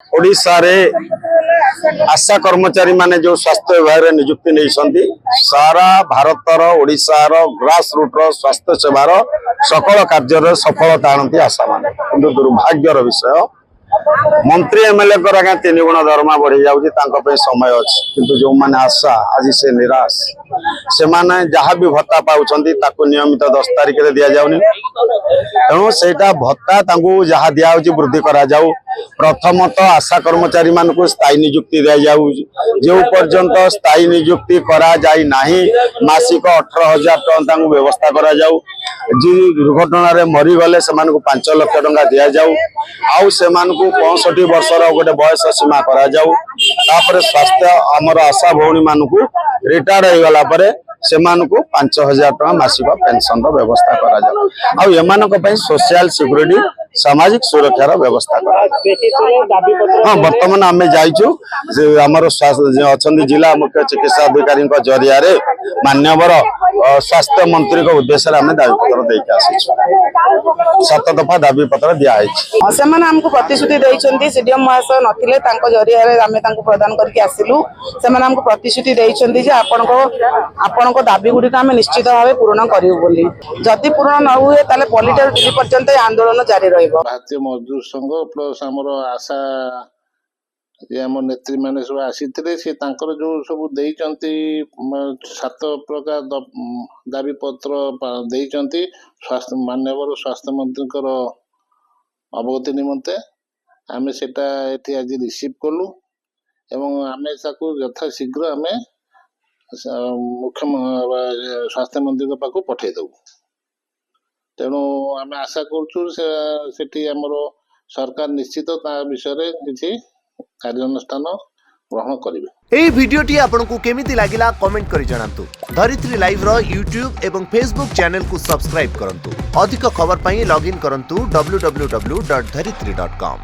ओडिशा रे आशा कर्मचारी माने जो स्वास्थ्य विभाग रे नियुक्ति नहीं सारा भारतर ओडिशार ग्रास रूट रो स्वास्थ्य सेवार सकल कार्य सफलता आनती आशा माने किंतु दुर्भाग्यर विषय मंत्री एमएलए को 3 गुण दरमा बढ़ी जाउची तांको पे समय अछि किंतु जो माने आशा आज से निराश से माने जहाँ भी भत्ता पाउछंती ताको नियमित 10 तारिख रे दिया जाउनी तेणु सेटा भत्ता तांको जहाँ दिया होची वृद्धि करा जाऊ प्रथमतः आशा कर्मचारी मान को स्थायी नियुक्ति दिया जाऊ जो पर्यंत स्थायी नियुक्ति करा जाई नाही मासिक 18,000 टका व्यवस्था करा जाऊ जी दुर्घटना रे मरी गले से 5 लाख टका दिया जाऊ आउ से 65 वर्षर गोटे बयस सीमा करा जाऊ तापर स्वास्थ्य आमर आशा भौणी मान को रिटायर्ड हो गला परे से 5,000 टका मासिक पेंशन रो व्यवस्था करा जाऊ आउ एमानक पई सोशल सिक्युरिटी सामाजिक सुरक्षार व्यवस्था करा हाँ वर्तमान आम जाइचु आमर अच्छा जिला मुख्य चिकित्सा अधिकारी जरिया रे मान्यवर स्वास्थ्य मंत्री को उद्देश्य आम दाबी पत्र देके आसीचु 7 दफा दाबी पत्र दिया से हमको प्रतिश्रुति देइछन्ती सीडीएम महाशय नथिले तांको जरिया रे आमे तांको प्रदान करके आसिलु से हमको प्रतिश्रुति देइछन्ती जे आपनको दाबी गुडी आमे निश्चित भावे पूर्ण करियो बोली जति पूर्ण न हुए ताले पॉलिटिकल दिल्ली पर्यंत आंदोलन जारी रहइबो। भारतीय मजदूर संघ प्लस हमर आशा जे हम नेत्री माने सब आसीथिले से तांकर जो सब देइचंती 7 प्रकार दाबी पत्र देइचंती स्वास्थ्य मान्यवर स्वास्थ्य मंत्री अवगति निमंते आमे सेटा एठी आज रिसीव कलु एवं आमे साकु यथा शीघ्र आमे मुख्य स्वास्थ्य मंत्री पाखु पठे दउ तेणु आमे आशा करछु सेठी हमर सरकार निश्चित ता विषय किछि कार्यानुष्ठान ग्रहण करिवे। एई भिडियोटी आपनकु केमिति लागिला कमेंट करि जणांतु। धरित्री लाइव रो यूट्यूब एवं फेसबुक चैनल को सब्सक्राइब करंतु। अधिक खबर पई लॉगिन करंतु www.dharitri.com।